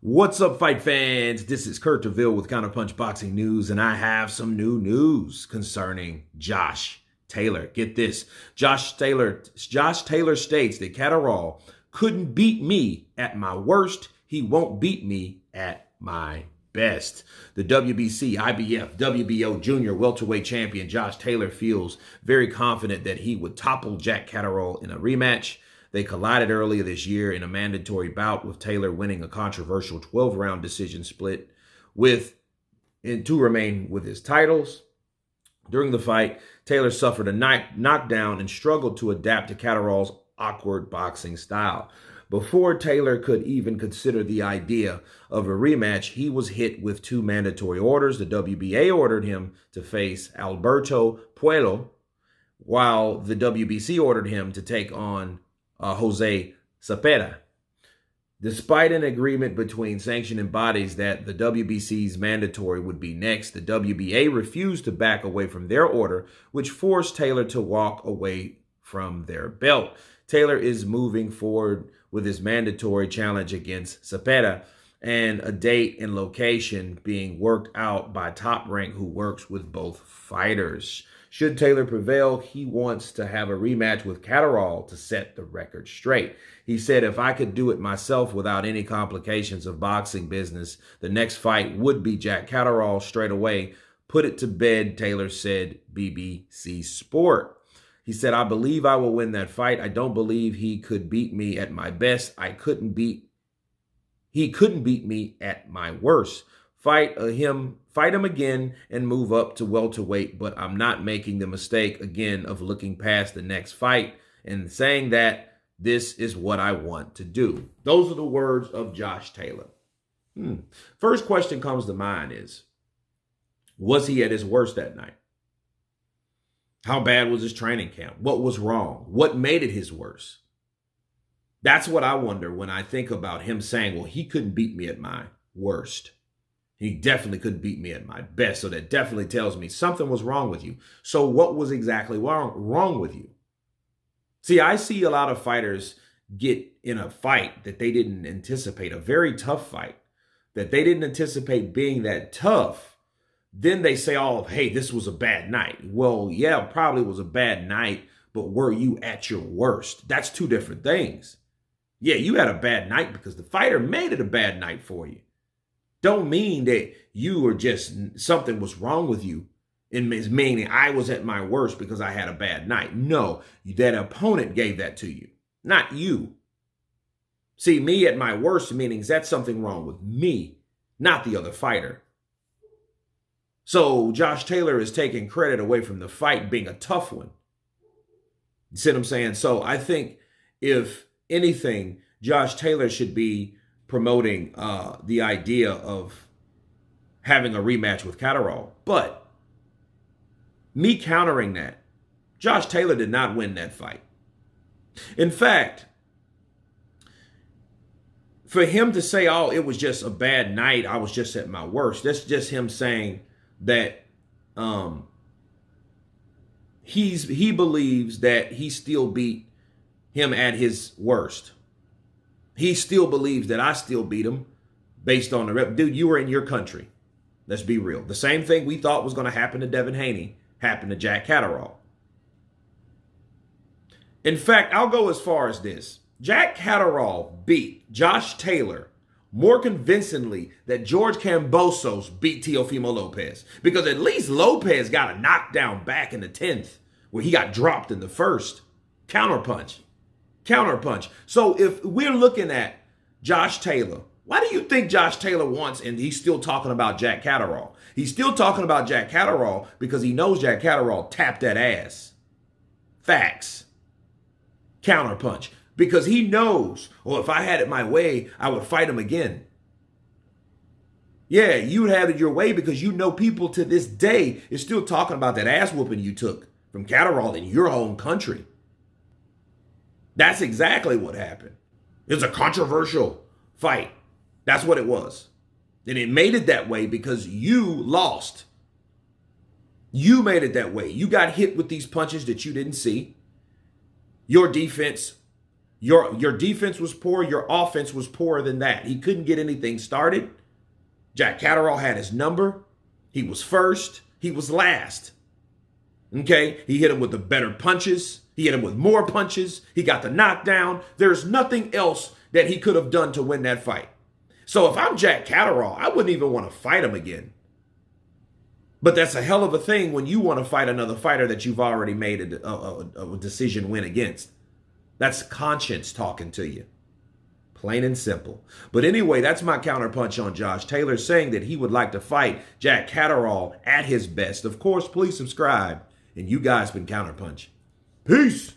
What's up, fight fans? This is Catteral with Counterpunch Boxing News, and I have some new news concerning Josh Taylor. Get this. Josh Taylor states that Catteral couldn't beat me at my worst. He won't beat me at my best. The WBC, IBF, WBO junior welterweight champion Josh Taylor feels very confident that he would topple Jack Catteral in a rematch. They collided earlier this year in a mandatory bout, with Taylor winning a controversial 12-round decision split to remain with his titles. During the fight, Taylor suffered a knockdown and struggled to adapt to Catterall's awkward boxing style. Before Taylor could even consider the idea of a rematch, he was hit with two mandatory orders. The WBA ordered him to face Alberto Puello, while the WBC ordered him to take on Jose Cepeda. Despite an agreement between sanctioning bodies that the WBC's mandatory would be next, the WBA refused to back away from their order, which forced Taylor to walk away from their belt. Taylor is moving forward with his mandatory challenge against Cepeda, and a date and location being worked out by Top Rank, who works with both fighters. Should Taylor prevail, he wants to have a rematch with Catteral to set the record straight. He said, "If I could do it myself without any complications of boxing business, the next fight would be Jack Catteral straight away. Put it to bed," Taylor said, BBC Sport. He said, "I believe I will win that fight. I don't believe he could beat me at my best. He couldn't beat me at my worst. Fight him again and move up to welterweight, but I'm not making the mistake again of looking past the next fight and saying that this is what I want to do." Those are the words of Josh Taylor. First question comes to mind is, was he at his worst that night? How bad was his training camp? What was wrong? What made it his worst? That's what I wonder when I think about him saying, well, he couldn't beat me at my worst. He definitely couldn't beat me at my best. So that definitely tells me something was wrong with you. So what was exactly wrong with you? See, I see a lot of fighters get in a fight that they didn't anticipate, a very tough fight, that they didn't anticipate being that tough. Then they say, oh, hey, this was a bad night. Well, yeah, probably was a bad night, but were you at your worst? That's two different things. Yeah, you had a bad night because the fighter made it a bad night for you. Don't mean that you were just, something was wrong with you, meaning I was at my worst because I had a bad night. No, that opponent gave that to you, not you. See, me at my worst meaning that's something wrong with me, not the other fighter. So Josh Taylor is taking credit away from the fight being a tough one. You see what I'm saying? So I think if anything, Josh Taylor should be promoting the idea of having a rematch with Catteral. But me countering that, Josh Taylor did not win that fight. In fact, for him to say, oh, it was just a bad night, I was just at my worst, that's just him saying that he believes that he still beat him at his worst. He still believes that I still beat him based on the rep. Dude, you were in your country. Let's be real. The same thing we thought was going to happen to Devin Haney happened to Jack Catteral. In fact, I'll go as far as this. Jack Catteral beat Josh Taylor more convincingly than George Kambosos beat Teofimo Lopez. Because at least Lopez got a knockdown back in the 10th where he got dropped in the first. Counterpunch. So if we're looking at Josh Taylor, why do you think Josh Taylor wants, and he's still talking about Jack Catteral? He's still talking about Jack Catteral because he knows Jack Catteral tapped that ass. Facts. Counterpunch. Because he knows, well, if I had it my way, I would fight him again. Yeah, you had it your way because you know people to this day is still talking about that ass whooping you took from Catteral in your own country. That's exactly what happened. It was a controversial fight. That's what it was. And it made it that way because you lost. You made it that way. You got hit with these punches that you didn't see. Your defense Your defense was poor. Your offense was poorer than that. He couldn't get anything started. Jack Catteral had his number. He was first. He was last. Okay? He hit him with the better punches. He hit him with more punches. He got the knockdown. There's nothing else that he could have done to win that fight. So if I'm Jack Catteral, I wouldn't even want to fight him again. But that's a hell of a thing when you want to fight another fighter that you've already made a decision win against. That's conscience talking to you. Plain and simple. But anyway, that's my counterpunch on Josh Taylor saying that he would like to fight Jack Catteral at his best. Of course, please subscribe. And you guys been Counterpunch. Peace.